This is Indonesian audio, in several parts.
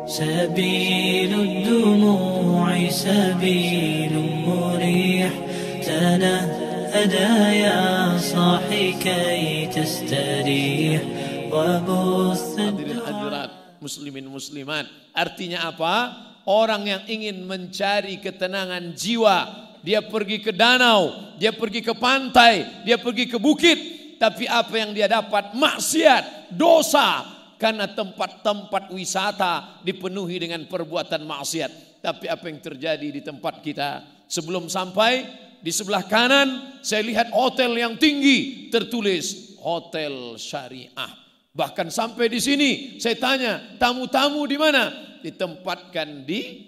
سبيل الدموع سبيل مريح تنهدى يا صاحي كي تستريح وبث hadirin muslimin muslimat. Artinya apa? Orang yang ingin mencari ketenangan jiwa, dia pergi ke danau, dia pergi ke pantai, dia pergi ke bukit, tapi apa yang dia dapat? Maksiat, dosa. Karena tempat-tempat wisata dipenuhi dengan perbuatan maksiat. Tapi apa yang terjadi di tempat kita? Sebelum sampai di sebelah kanan saya lihat hotel yang tinggi tertulis hotel syariah. Bahkan sampai di sini saya tanya, tamu-tamu di mana? Ditempatkan di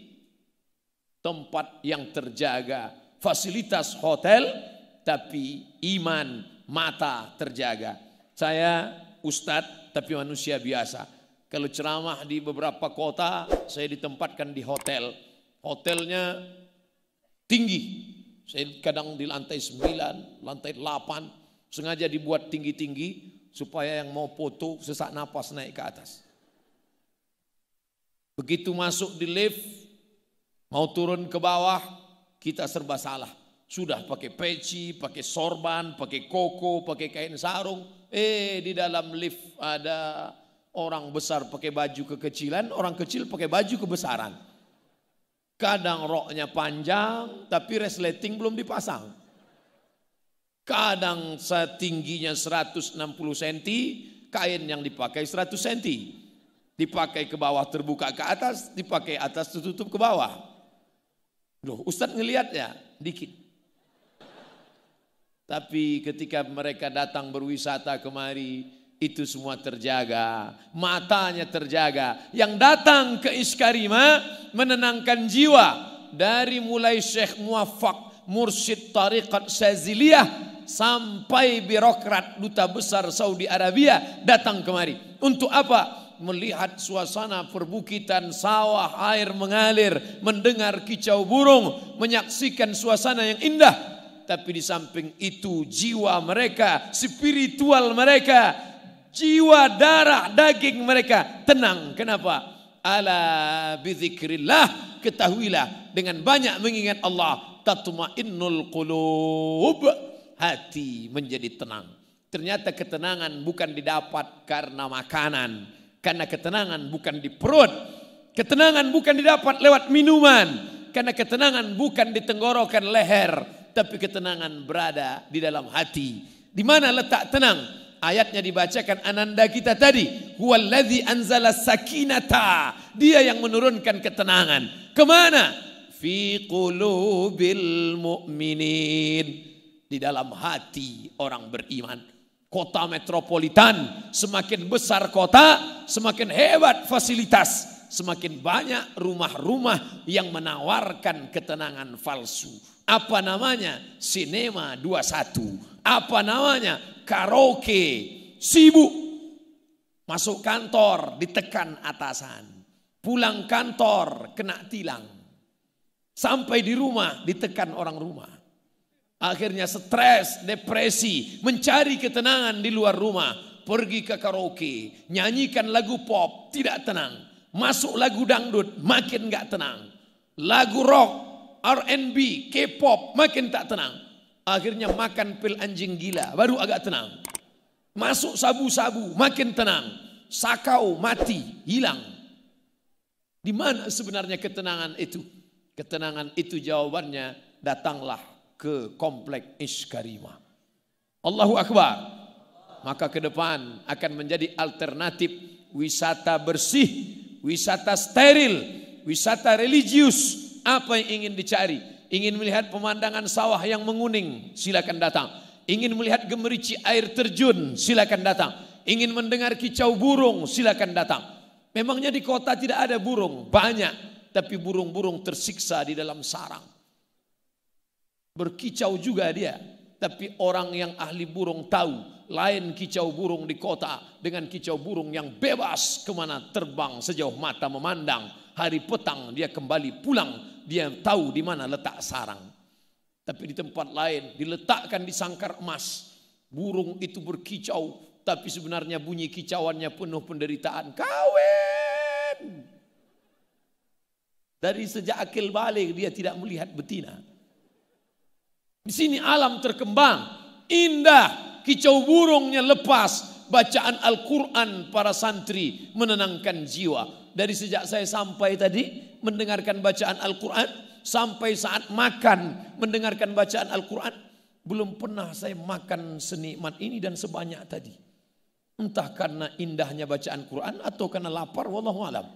tempat yang terjaga. Fasilitas hotel tapi iman mata terjaga. Saya ustadz tapi manusia biasa. Kalau ceramah di beberapa kota, saya ditempatkan di hotel. Hotelnya tinggi. Saya kadang di lantai 9, lantai 8. Sengaja dibuat tinggi-tinggi supaya yang mau foto sesak napas naik ke atas. Begitu masuk di lift, mau turun ke bawah, kita serba salah. Sudah pakai peci, pakai sorban, pakai koko, pakai kain sarung. Di dalam lift ada orang besar pakai baju kekecilan, orang kecil pakai baju kebesaran. Kadang roknya panjang, tapi resleting belum dipasang. Kadang setingginya 160 cm, kain yang dipakai 100 cm. Dipakai ke bawah terbuka ke atas, dipakai atas tertutup ke bawah. Loh, Ustadz ngelihat ya, dikit. Tapi ketika mereka datang berwisata kemari, itu semua terjaga, matanya terjaga. Yang datang ke Iskarima menenangkan jiwa. Dari mulai Syekh Muwaffaq, mursyid tariqat Syaziliyah, sampai birokrat duta besar Saudi Arabia datang kemari. Untuk apa? Melihat suasana perbukitan, sawah, air mengalir, mendengar kicau burung, menyaksikan suasana yang indah. Tapi di samping itu jiwa mereka, spiritual mereka, jiwa darah daging mereka tenang. Kenapa? Ala bizikrillah, ketahuilah dengan banyak mengingat Allah tatma'innul qulub, hati menjadi tenang. Ternyata ketenangan bukan didapat karena makanan, karena ketenangan bukan di perut, ketenangan bukan didapat lewat minuman, karena ketenangan bukan di tenggorokan leher, tapi ketenangan berada di dalam hati. Di mana letak tenang? Ayatnya dibacakan ananda kita tadi. Huwallazi anzala sakinata. Dia yang menurunkan ketenangan. Kemana? Fi qulubil mu'minin. Di dalam hati orang beriman. Kota metropolitan, semakin besar kota, semakin hebat fasilitas. Semakin banyak rumah-rumah yang menawarkan ketenangan palsu. Apa namanya? Sinema 21. Apa namanya? Karaoke. Sibuk. Masuk kantor ditekan atasan. Pulang kantor kena tilang. Sampai di rumah ditekan orang rumah. Akhirnya stres, depresi, mencari ketenangan di luar rumah. Pergi ke karaoke, nyanyikan lagu pop, tidak tenang. Masuk lagu dangdut, makin gak tenang. Lagu rock, R&B, K-pop, makin tak tenang. Akhirnya makan pil anjing gila, baru agak tenang. Masuk sabu-sabu, makin tenang. Sakau, mati, hilang. Di mana sebenarnya ketenangan itu? Ketenangan itu jawabannya, datanglah ke komplek Iskarima. Allahu Akbar. Maka ke depan akan menjadi alternatif wisata bersih, wisata steril, wisata religius. Apa yang ingin dicari? Ingin melihat pemandangan sawah yang menguning, silakan datang. Ingin melihat gemerici air terjun, silakan datang. Ingin mendengar kicau burung, silakan datang. Memangnya di kota tidak ada burung? Banyak, tapi burung-burung tersiksa di dalam sarang. Berkicau juga dia, tapi orang yang ahli burung tahu. Lain kicau burung di kota dengan kicau burung yang bebas kemana terbang sejauh mata memandang. Hari petang dia kembali pulang, dia tahu di mana letak sarang. Tapi di tempat lain diletakkan di sangkar emas. Burung itu berkicau, tapi sebenarnya bunyi kicauannya penuh penderitaan. Kawin, Dari sejak akil balik dia tidak melihat betina. Di sini alam terkembang, indah, kicau burungnya lepas, bacaan Al-Quran para santri menenangkan jiwa. Dari sejak saya sampai tadi mendengarkan bacaan Al-Quran, sampai saat makan mendengarkan bacaan Al-Quran, belum pernah saya makan senikmat ini dan sebanyak tadi. Entah karena indahnya bacaan Quran atau karena lapar, wallahu alam.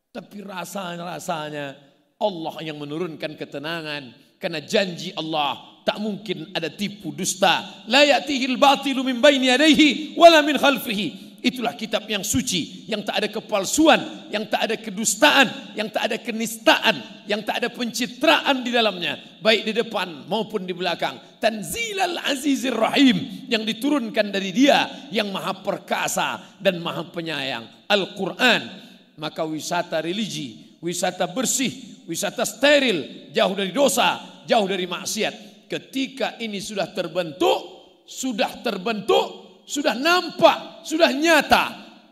Tapi rasanya Allah yang menurunkan ketenangan, karena janji Allah tak mungkin ada tipu dusta. La ya'tihil batilu min baini yadayhi wala min khalfihi. Itulah kitab yang suci, yang tak ada kepalsuan, yang tak ada kedustaan, yang tak ada kenistaan, yang tak ada pencitraan di dalamnya, baik di depan maupun di belakang. Tanzilal Azizir Rahim, yang diturunkan dari Dia yang Maha Perkasa dan Maha Penyayang, Al-Quran. Maka wisata religi, wisata bersih, wisata steril, jauh dari dosa, jauh dari maksiat. Ketika ini sudah terbentuk, sudah nampak, sudah nyata,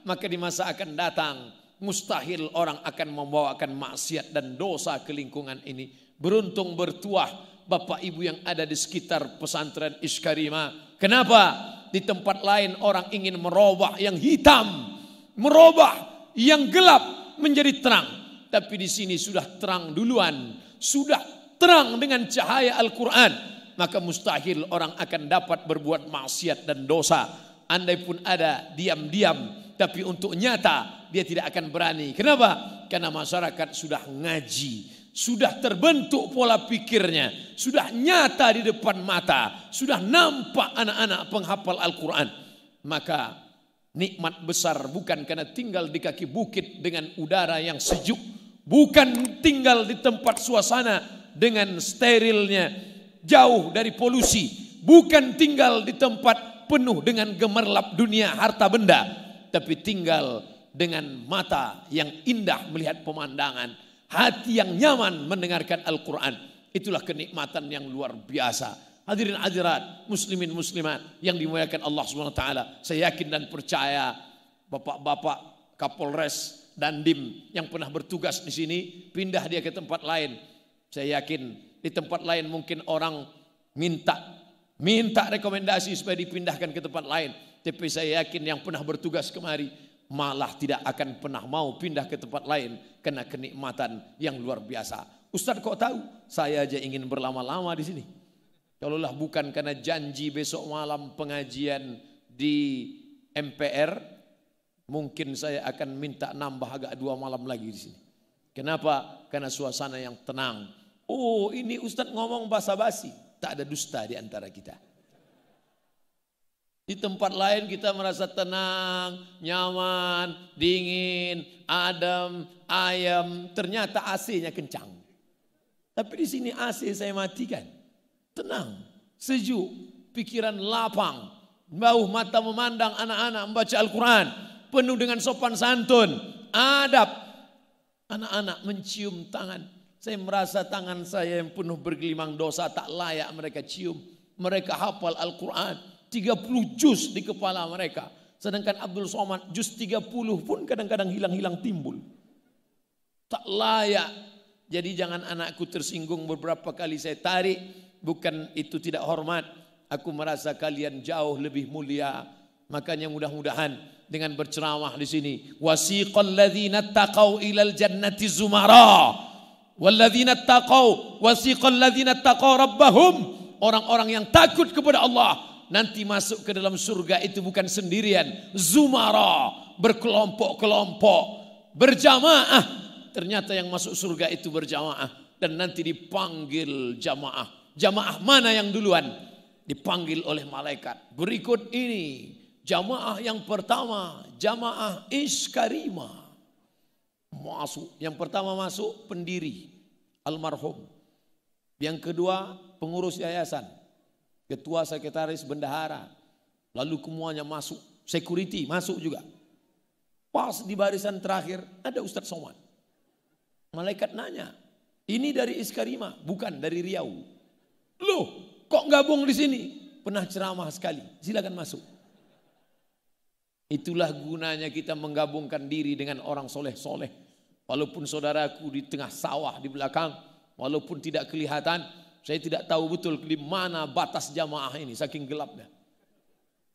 maka di masa akan datang mustahil orang akan membawakan maksiat dan dosa ke lingkungan ini. Beruntung bertuah Bapak Ibu yang ada di sekitar pesantren Iskarima. Kenapa? Di tempat lain orang ingin merubah yang hitam, merubah yang gelap menjadi terang. Tapi di sini sudah terang duluan, sudah terang dengan cahaya Al-Quran. Maka mustahil orang akan dapat berbuat maksiat dan dosa. Andai pun ada diam-diam, tapi untuk nyata dia tidak akan berani. Kenapa? Karena masyarakat sudah ngaji, sudah terbentuk pola pikirnya, sudah nyata di depan mata, sudah nampak anak-anak penghafal Al-Quran. Maka nikmat besar bukan karena tinggal di kaki bukit dengan udara yang sejuk, bukan tinggal di tempat suasana dengan sterilnya, jauh dari polusi, bukan tinggal di tempat penuh dengan gemerlap dunia harta benda, tapi tinggal dengan mata yang indah melihat pemandangan, hati yang nyaman mendengarkan Al-Quran. Itulah kenikmatan yang luar biasa. Hadirin hadirat, muslimin muslimat yang dimuliakan Allah SWT. Saya yakin dan percaya bapak-bapak Kapolres Dandim yang pernah bertugas di sini, pindah dia ke tempat lain. Saya yakin di tempat lain mungkin orang minta rekomendasi supaya dipindahkan ke tempat lain. Tapi saya yakin yang pernah bertugas kemari malah tidak akan pernah mau pindah ke tempat lain karena kenikmatan yang luar biasa. Ustadz kok tahu? Saya aja ingin berlama-lama di sini. Kalaulah bukan karena janji besok malam pengajian di MPR, mungkin saya akan minta nambah agak 2 malam lagi di sini. Kenapa? Karena suasana yang tenang. Oh, ini Ustadz ngomong basa-basi. Tak ada dusta di antara kita. Di tempat lain kita merasa tenang, nyaman, dingin, adem, ayam. Ternyata AC-nya kencang. Tapi di sini AC saya matikan. Tenang, sejuk, pikiran lapang, bauh mata memandang anak-anak membaca Al-Quran, penuh dengan sopan santun, adab. Anak-anak mencium tangan. Saya merasa tangan saya yang penuh bergelimang dosa tak layak mereka cium. Mereka hafal Al-Quran, 30 juz di kepala mereka. Sedangkan Abdul Somad juz 30 pun kadang-kadang hilang-hilang timbul. Tak layak. Jadi jangan anakku tersinggung, beberapa kali saya tarik. Bukan itu tidak hormat. Aku merasa kalian jauh lebih mulia. Makanya mudah-mudahan dengan berceramah di sini, wasiqal ladzina taqau ilal jannati zumara walladzina taqau wasiqal ladzina taqau rabbahum. Orang-orang yang takut kepada Allah nanti masuk ke dalam surga itu bukan sendirian, zumara, berkelompok-kelompok, berjamaah. Ternyata yang masuk surga itu berjamaah dan nanti dipanggil jamaah. Jamaah mana yang duluan? Dipanggil oleh malaikat. Berikut ini jamaah yang pertama, jamaah Iskarima. Masuk. Yang pertama masuk pendiri, almarhum. Yang kedua pengurus yayasan, ketua, sekretaris, bendahara. Lalu semuanya masuk. Security masuk juga. Pas di barisan terakhir ada Ustadz Somad. Malaikat nanya, ini dari Iskarima, bukan dari Riau. Loh, kok gabung di sini? Pernah ceramah sekali, silakan masuk. Itulah gunanya kita menggabungkan diri dengan orang soleh-soleh. Walaupun saudaraku di tengah sawah di belakang, walaupun tidak kelihatan, saya tidak tahu betul di mana batas jamaah ini, saking gelapnya.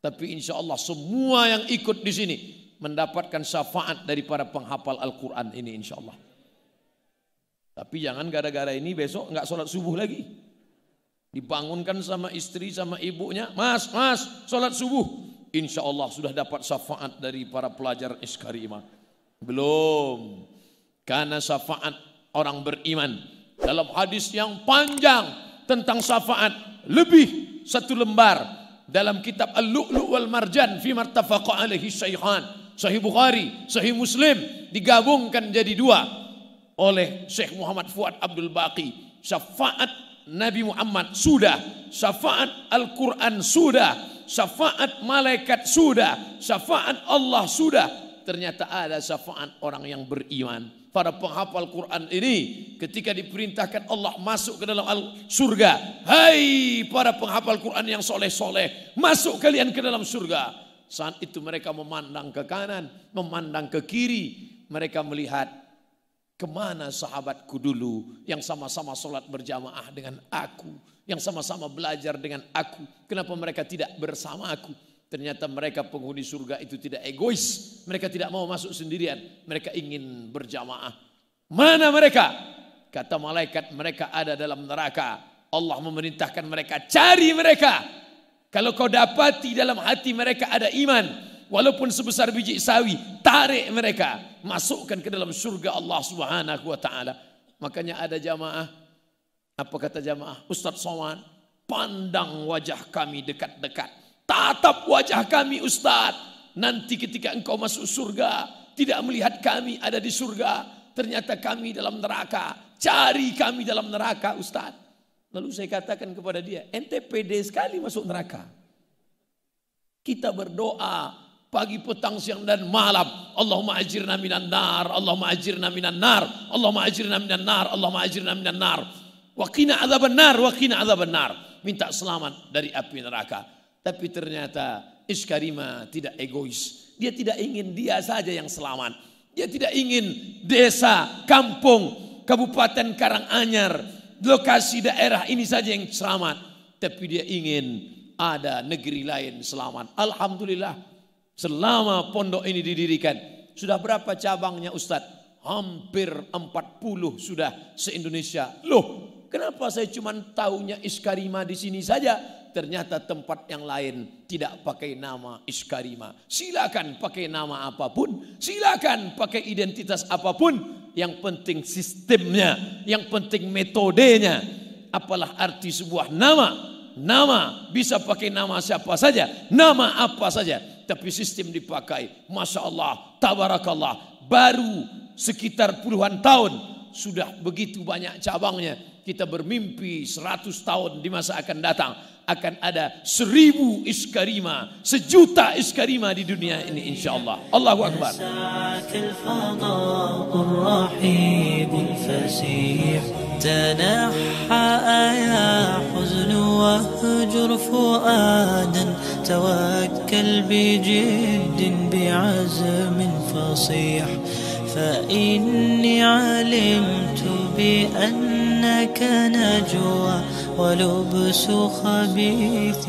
Tapi insya Allah semua yang ikut di sini mendapatkan syafaat dari para penghafal Al-Quran ini insya Allah. Tapi jangan gara-gara ini besok nggak sholat subuh lagi. Dibangunkan sama istri sama ibunya, mas, sholat subuh. Insya Allah sudah dapat syafaat dari para pelajar Iskarimah. Belum. Karena syafaat orang beriman. Dalam hadis yang panjang tentang syafaat, lebih 1 lembar. Dalam kitab Al-Lu'lu' wal Marjan fi martafaqa alaihi syaikhan, Sahih Bukhari, Sahih Muslim, digabungkan jadi 2 oleh Syekh Muhammad Fuad Abdul Baqi. Syafaat Nabi Muhammad sudah, syafaat Al-Quran sudah, syafaat malaikat sudah, syafaat Allah sudah. Ternyata ada syafaat orang yang beriman. Para penghafal Quran ini ketika diperintahkan Allah masuk ke dalam surga, hai para penghafal Quran yang soleh-soleh, masuk kalian ke dalam surga. Saat itu mereka memandang ke kanan, memandang ke kiri, mereka melihat kemana sahabatku dulu yang sama-sama sholat berjamaah dengan aku, yang sama-sama belajar dengan aku, kenapa mereka tidak bersama aku? Ternyata mereka penghuni surga itu tidak egois. Mereka tidak mau masuk sendirian. Mereka ingin berjamaah. Mana mereka? Kata malaikat, mereka ada dalam neraka. Allah memerintahkan mereka, cari mereka. Kalau kau dapati dalam hati mereka ada iman, walaupun sebesar biji sawi, tarik mereka, masukkan ke dalam surga Allah Subhanahu wa taala. Makanya ada jamaah. Apa kata jamaah? Ustaz Somad, pandang wajah kami dekat-dekat. Tatap wajah kami Ustaz. Nanti ketika engkau masuk surga, tidak melihat kami ada di surga, ternyata kami dalam neraka. Cari kami dalam neraka Ustaz. Lalu saya katakan kepada dia, ente pede sekali masuk neraka. Kita berdoa pagi, petang, siang dan malam. Allahumma ajirna minan nar, Allahumma ajirna minan nar, Allahumma ajirna minan nar, Allahumma ajirna minan nar. Wa qina adzaban nar, wa qina adzaban nar. Minta selamat dari api neraka. Tapi ternyata Iskarimah tidak egois. Dia tidak ingin dia saja yang selamat. Dia tidak ingin desa, kampung, kabupaten Karanganyar, lokasi daerah ini saja yang selamat. Tapi dia ingin ada negeri lain selamat. Alhamdulillah, selama pondok ini didirikan, sudah berapa cabangnya Ustadz? Hampir 40 sudah se-Indonesia. Loh, kenapa saya cuma tahunya Iskarimah di sini saja? Ternyata tempat yang lain tidak pakai nama Iskarimah. Silakan pakai nama apapun, silakan pakai identitas apapun. Yang penting sistemnya, yang penting metodenya. Apalah arti sebuah nama? Nama bisa pakai nama siapa saja, nama apa saja, tapi sistem dipakai. Masya Allah, tabarakallah. Baru sekitar puluhan tahun sudah begitu banyak cabangnya. Kita bermimpi 100 tahun di masa akan datang akan ada 1000 Iskarimah, 1.000.000 Iskarimah di dunia ini insyaallah. Allahu Akbar. تنحى يا حزن واهجر فؤادا توكل بجد بعزم فصيح فإني علمت بأنك نجوى ولبس خبيث